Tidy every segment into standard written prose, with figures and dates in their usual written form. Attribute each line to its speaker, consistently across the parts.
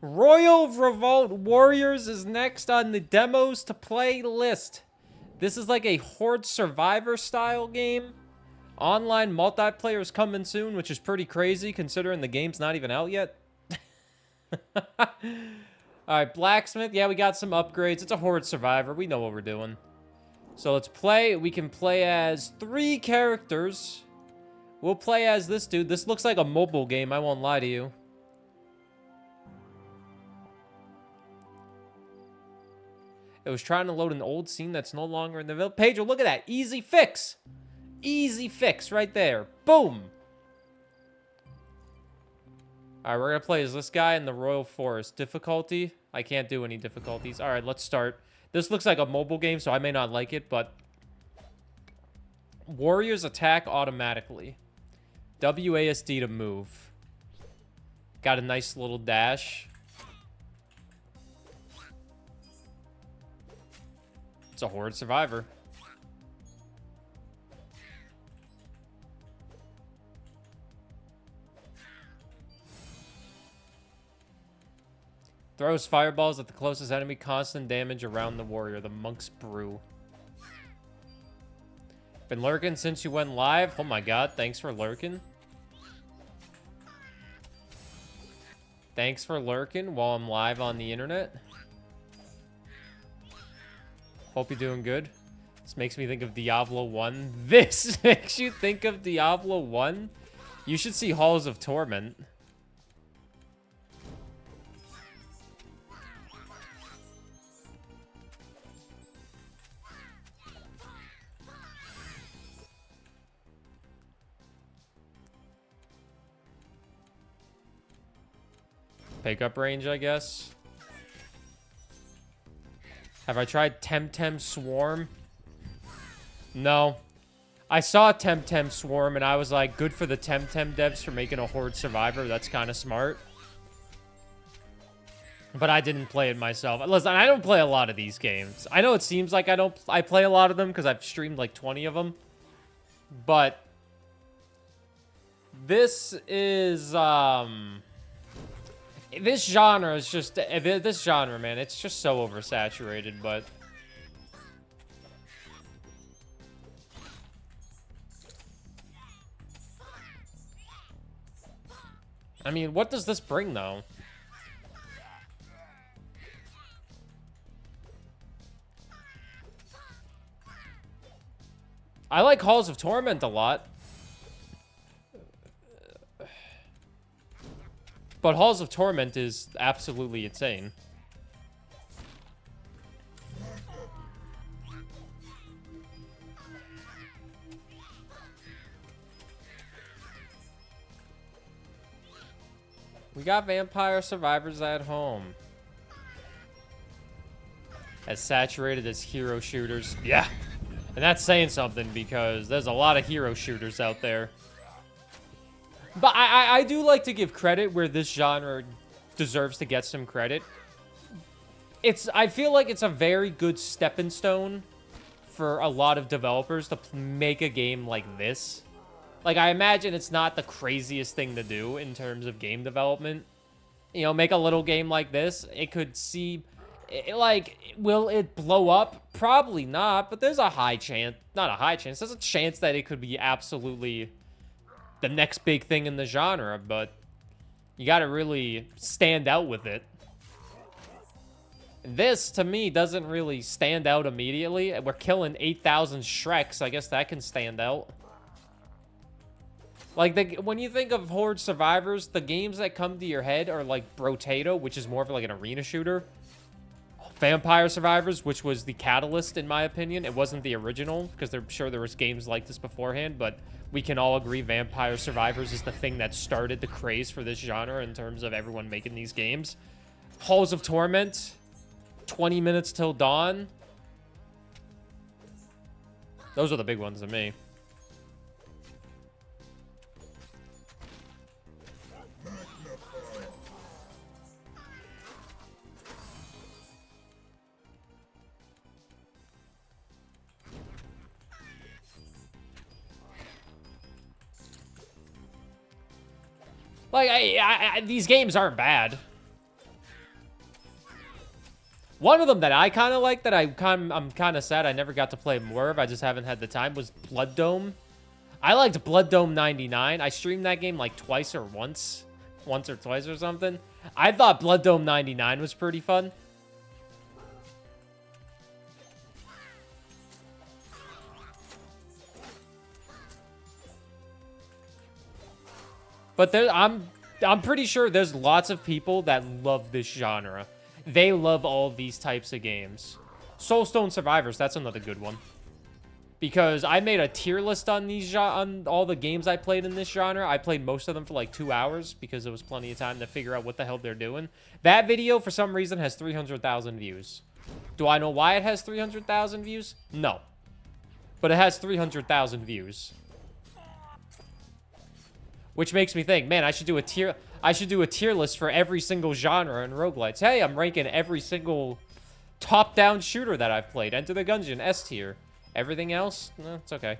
Speaker 1: Royal Revolt Warriors is next on the demos to play list. This is like a Horde Survivor style game. Online multiplayer is coming soon, which is pretty crazy considering the game's not even out yet. Alright, Blacksmith. Yeah, we got some upgrades. It's a Horde Survivor. We know what we're doing. So let's play. We can play as 3 characters. We'll play as this dude. This looks like a mobile game, I won't lie to you. It was trying to load an old scene that's no longer in the page. Look at that. Easy fix. Easy fix right there. Boom. Alright, we're going to play as this guy in the Royal Forest. Difficulty? I can't do any difficulties. Alright, let's start. This looks like a mobile game, so I may not like it, but... Warriors attack automatically. WASD to move. Got a nice little dash. It's a Horde Survivor. Throws fireballs at the closest enemy. Constant damage around the warrior. The Monk's Brew. Been lurking since you went live. Oh my god. Thanks for lurking. Thanks for lurking while I'm live on the internet. Hope you're doing good. This makes me think of Diablo 1. This makes you think of Diablo 1? You should see Halls of Torment. Pickup range, I guess. Have I tried Temtem Swarm? No. I saw Temtem Swarm and I was like, good for the Temtem devs for making a Horde Survivor. That's kind of smart. But I didn't play it myself. Listen, I don't play a lot of these games. I know it seems like I play a lot of them because I've streamed like 20 of them. But this is this genre is just this genre, man. It's just so oversaturated, but I mean, what does this bring though? I like Halls of Torment a lot. But Halls of Torment is absolutely insane. We got Vampire Survivors at home. As saturated as hero shooters. Yeah. And that's saying something because there's a lot of hero shooters out there. But I do like to give credit where this genre deserves to get some credit. I feel like it's a very good stepping stone for a lot of developers to make a game like this. Like, I imagine it's not the craziest thing to do in terms of game development. You know, make a little game like this. It could see, like, will it blow up? Probably not, but there's a high chance, not a high chance, there's a chance that it could be absolutely the next big thing in the genre, but you gotta really stand out with it. This, to me, doesn't really stand out immediately. We're killing 8,000 Shreks. I guess that can stand out. Like, when you think of Horde Survivors, the games that come to your head are like Brotato, which is more of like an arena shooter. Vampire Survivors, which was the catalyst, in my opinion. It wasn't the original, because I'm sure there was games like this beforehand, but we can all agree Vampire Survivors is the thing that started the craze for this genre in terms of everyone making these games. Halls of Torment, 20 Minutes Till Dawn. Those are the big ones to me. Like, these games aren't bad. One of them that I kind of like, that I'm kind of sad I never got to play more of, I just haven't had the time, was Blood Dome. I liked Blood Dome 99. I streamed that game like once or twice or something. I thought Blood Dome 99 was pretty fun. But I'm pretty sure there's lots of people that love this genre. They love all these types of games. Soulstone Survivors, that's another good one. Because I made a tier list on on all the games I played in this genre. I played most of them for like 2 hours because there was plenty of time to figure out what the hell they're doing. That video, for some reason, has 300,000 views. Do I know why it has 300,000 views? No. But it has 300,000 views. Which makes me think, man, I should do a tier list for every single genre in roguelites. Hey, I'm ranking every single top-down shooter that I've played. Enter the Gungeon, S tier. Everything else, no, it's okay.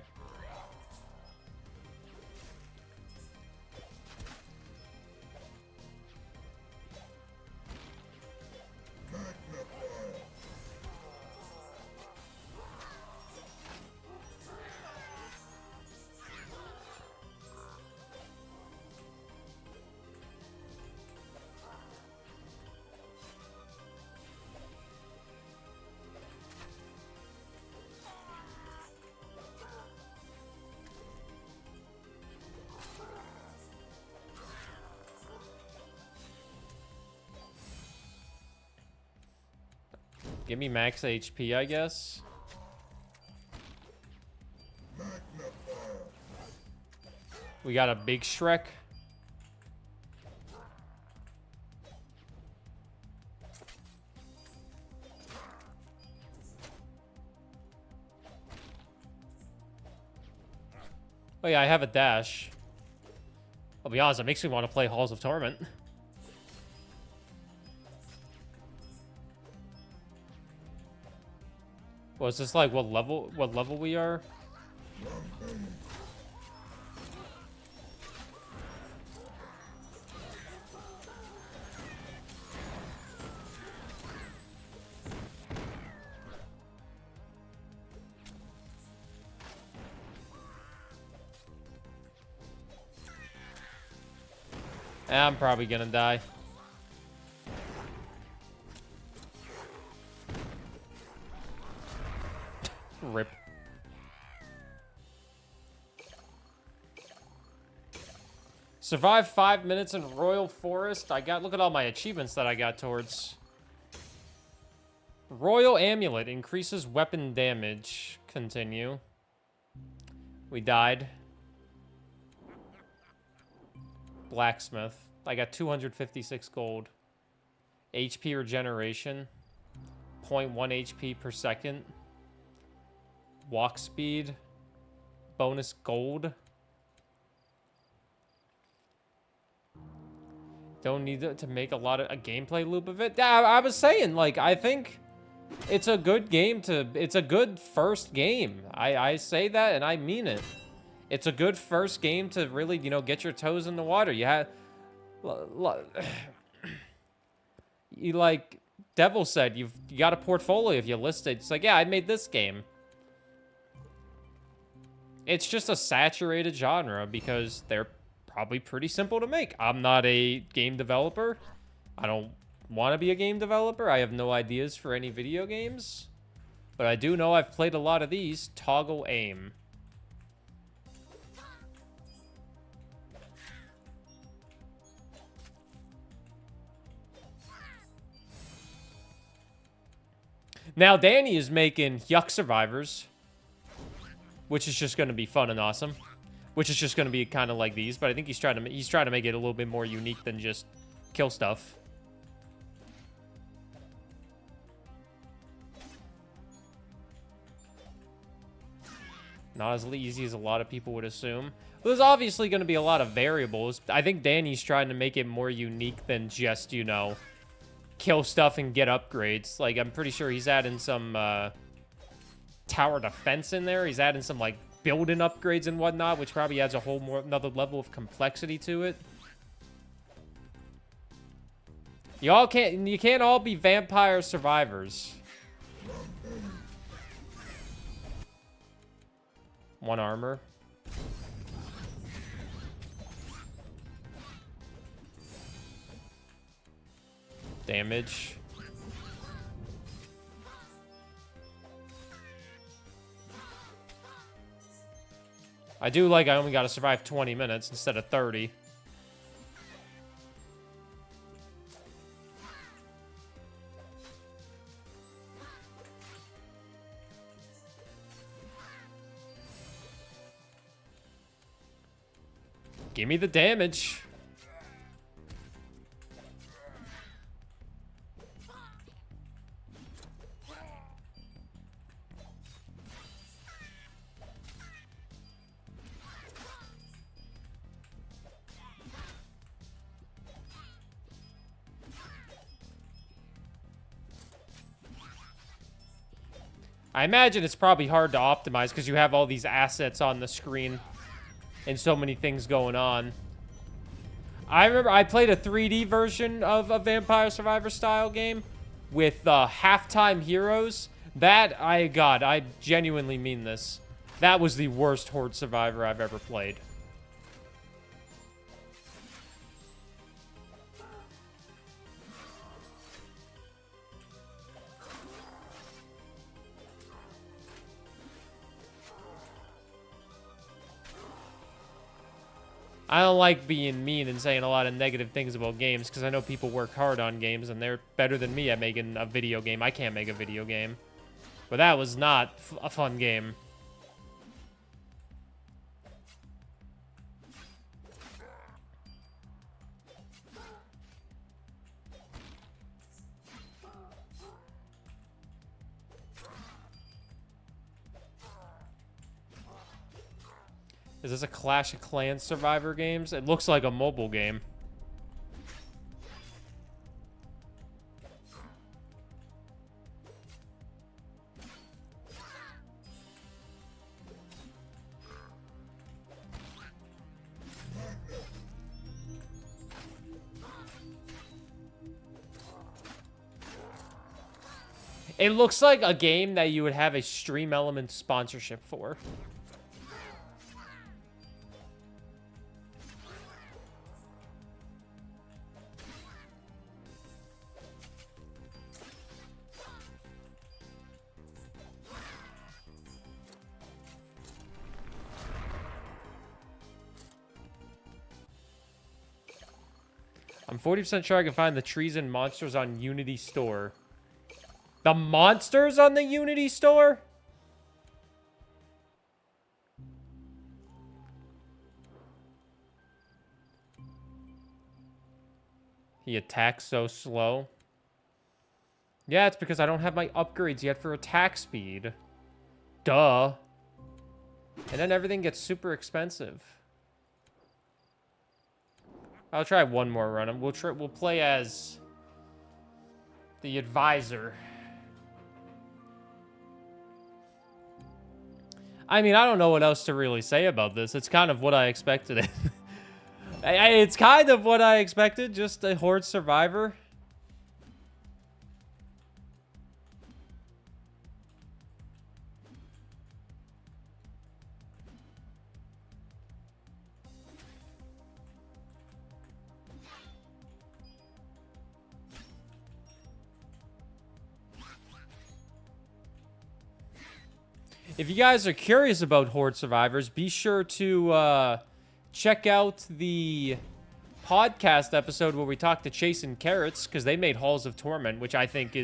Speaker 1: Give me max HP, I guess. We got a big Shrek. Oh yeah, I have a dash. I'll be honest, it makes me want to play Halls of Torment. Well, is this like what level we are? I'm probably gonna die. Rip. Survive 5 minutes in Royal Forest. Look at all my achievements that I got towards. Royal Amulet increases weapon damage. Continue. We died. Blacksmith. I got 256 gold. HP regeneration. 0.1 HP per second. Walk speed. Bonus gold. Don't need to make a gameplay loop of it. Yeah, I was saying, like, I think it's a good game it's a good first game. I say that and I mean it. It's a good first game to really, get your toes in the water. Like Devil said, you got a portfolio if you list it. It's like, yeah, I made this game. It's just a saturated genre because they're probably pretty simple to make. I'm not a game developer. I don't want to be a game developer. I have no ideas for any video games. But I do know I've played a lot of these. Toggle aim. Now Danny is making Yuck Survivors, which is just going to be fun and awesome. Which is just going to be kind of like these, but I think he's trying to make it a little bit more unique than just kill stuff. Not as easy as a lot of people would assume. There's obviously going to be a lot of variables. I think Danny's trying to make it more unique than just, kill stuff and get upgrades. Like, I'm pretty sure he's adding some tower defense in there. He's adding some, like, building upgrades and whatnot, which probably adds another level of complexity to it. You can't all be vampire survivors. 1 armor. Damage. I do like I only got to survive 20 minutes instead of 30. Give me the damage. I imagine it's probably hard to optimize because you have all these assets on the screen and so many things going on. I remember I played a 3D version of a Vampire Survivor style game with halftime heroes. God, I genuinely mean this. That was the worst Horde Survivor I've ever played. I don't like being mean and saying a lot of negative things about games because I know people work hard on games and they're better than me at making a video game. I can't make a video game. But that was not a fun game. Is this a Clash of Clans Survivor games? It looks like a mobile game. It looks like a game that you would have a Stream Element sponsorship for. I'm 40% sure I can find the trees and monsters on Unity Store. The monsters on the Unity Store? He attacks so slow. Yeah, it's because I don't have my upgrades yet for attack speed. Duh. And then everything gets super expensive. I'll try one more run. We'll play as the advisor. I mean, I don't know what else to really say about this. It's kind of what I expected it. It's kind of what I expected, just a Horde Survivor. If you guys are curious about Horde Survivors, be sure to check out the podcast episode where we talked to Chase and Carrots, because they made Halls of Torment, which I think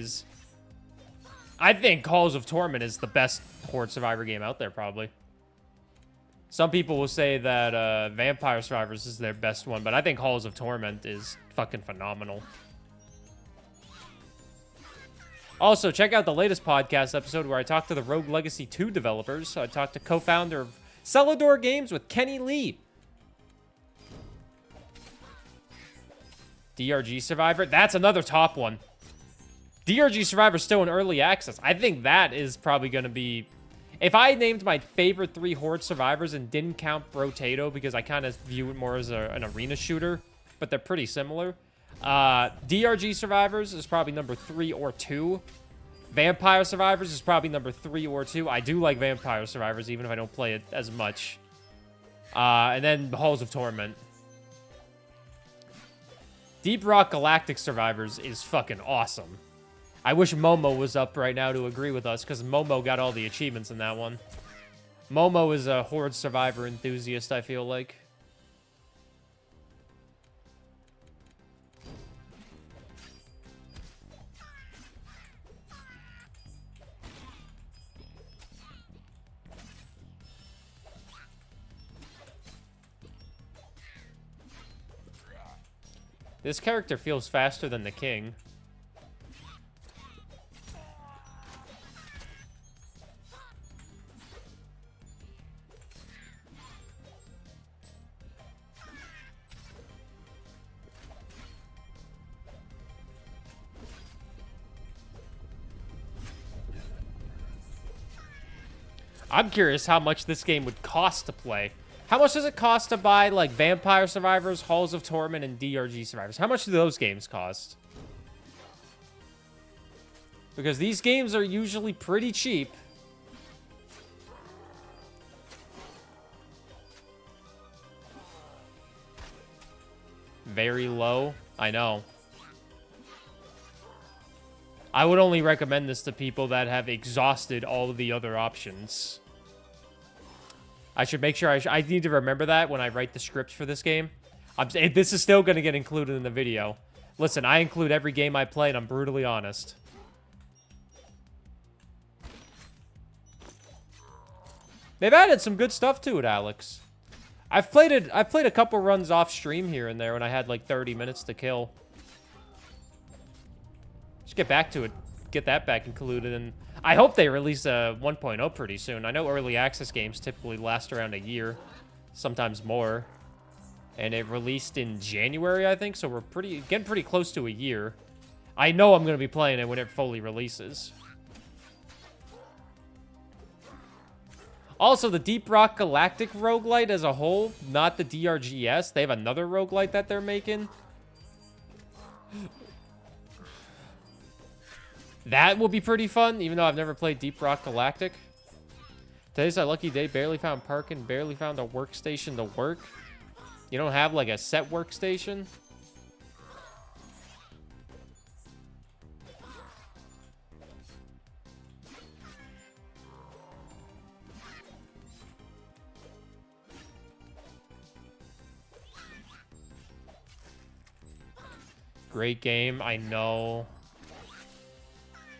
Speaker 1: Halls of Torment is the best Horde Survivor game out there, probably. Some people will say that Vampire Survivors is their best one, but I think Halls of Torment is fucking phenomenal. Also, check out the latest podcast episode where I talked to the Rogue Legacy 2 developers. I talked to co-founder of Celador Games with Kenny Lee. DRG Survivor, that's another top one. DRG Survivor is still in early access. I think that is probably going to be... If I named my favorite 3 Horde Survivors and didn't count Brotato because I kind of view it more as an arena shooter, but they're pretty similar, DRG Survivors is probably number 3 or 2. Vampire Survivors is probably number 3 or 2. I do like Vampire Survivors, even if I don't play it as much. And then Halls of Torment. Deep Rock Galactic Survivors is fucking awesome. I wish Momo was up right now to agree with us, because Momo got all the achievements in that one. Momo is a Horde Survivor enthusiast, I feel like. This character feels faster than the king. I'm curious how much this game would cost to play. How much does it cost to buy, like, Vampire Survivors, Halls of Torment, and DRG Survivors? How much do those games cost? Because these games are usually pretty cheap. Very low. I know. I would only recommend this to people that have exhausted all of the other options. I should make sure I need to remember that when I write the script for this game. This is still going to get included in the video. Listen, I include every game I play, and I'm brutally honest. They've added some good stuff to it, Alex. I've played a couple runs off stream here and there when I had like 30 minutes to kill. Just get back to it. Get that back included, and I hope they release a 1.0 pretty soon. I know early access games typically last around a year, sometimes more. And it released in January, I think, so we're getting pretty close to a year. I know I'm going to be playing it when it fully releases. Also, the Deep Rock Galactic roguelite as a whole, not the DRGS. They have another roguelite that they're making. That will be pretty fun, even though I've never played Deep Rock Galactic. Today's a lucky day. Barely found parking. Barely found a workstation to work. You don't have, like, a set workstation? Great game, I know.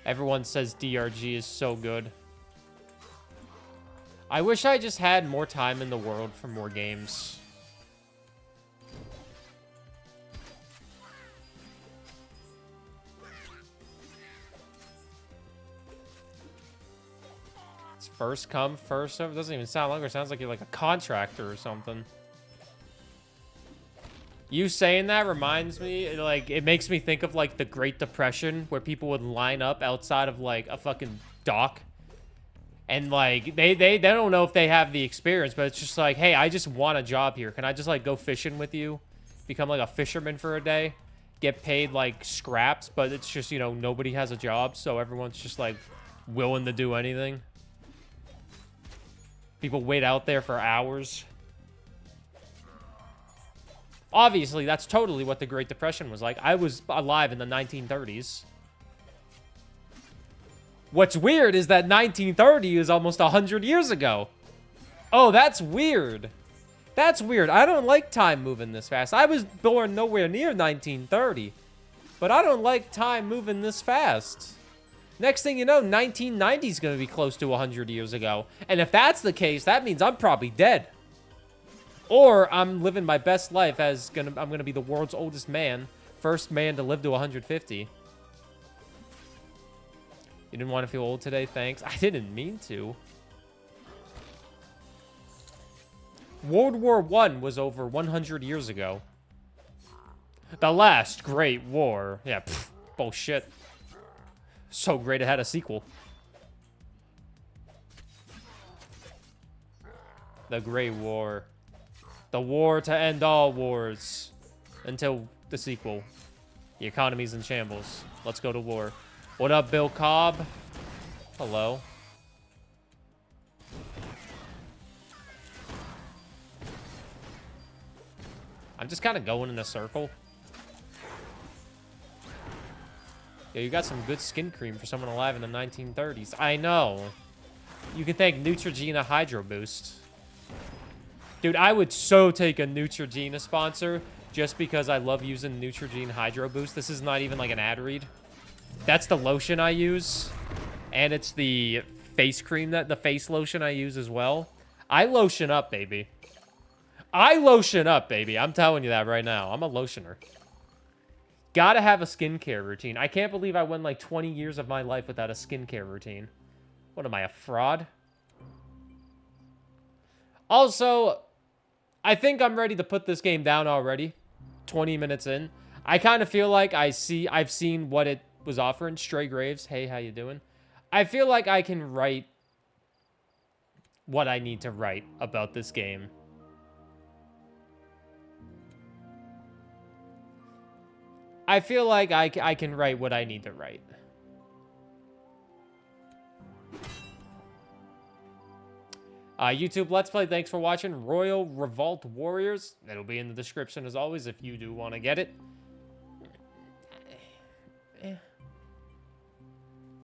Speaker 1: Everyone says DRG is so good. I wish I just had more time in the world for more games. It's first come, first serve. It doesn't even sound longer. It sounds like you're like a contractor or something. You saying that reminds me, like, it makes me think of, like, the Great Depression, where people would line up outside of, like, a fucking dock. And, like, they don't know if they have the experience, but it's just like, hey, I just want a job here. Can I just, like, go fishing with you? Become, like, a fisherman for a day? Get paid, like, scraps, but it's just, you know, nobody has a job, so everyone's just, like, willing to do anything. People wait out there for hours. Obviously, that's totally what the Great Depression was like. I was alive in the 1930s. What's weird is that 1930 is almost 100 years ago. Oh, that's weird. That's weird. I don't like time moving this fast. I was born nowhere near 1930. But I don't like time moving this fast. Next thing you know, 1990 is going to be close to 100 years ago. And if that's the case, that means I'm probably dead. Or I'm living my best life as I'm gonna be the world's oldest man. First man to live to 150. You didn't want to feel old today? Thanks. I didn't mean to. World War I was over 100 years ago. The last great war. Yeah, pff, bullshit. So great it had a sequel. The Great War. The war to end all wars. Until the sequel. The economy's in shambles. Let's go to war. What up, Bill Cobb? Hello. I'm just kind of going in a circle. Yeah, you got some good skin cream for someone alive in the 1930s. I know. You can thank Neutrogena Hydro Boost. Dude, I would so take a Neutrogena sponsor just because I love using Neutrogena Hydro Boost. This is not even like an ad read. That's the lotion I use. And it's the face cream, the face lotion I use as well. I lotion up, baby. I lotion up, baby. I'm telling you that right now. I'm a lotioner. Gotta have a skincare routine. I can't believe I went like 20 years of my life without a skincare routine. What am I, a fraud? Also, I think I'm ready to put this game down already. 20 minutes in. I kind of feel like I've seen what it was offering. Stray Graves, hey, how you doing? I feel like I can write what I need to write about this game. I feel like I can write what I need to write. YouTube Let's Play, thanks for watching. Royal Revolt Warriors. It'll be in the description as always if you do want to get it.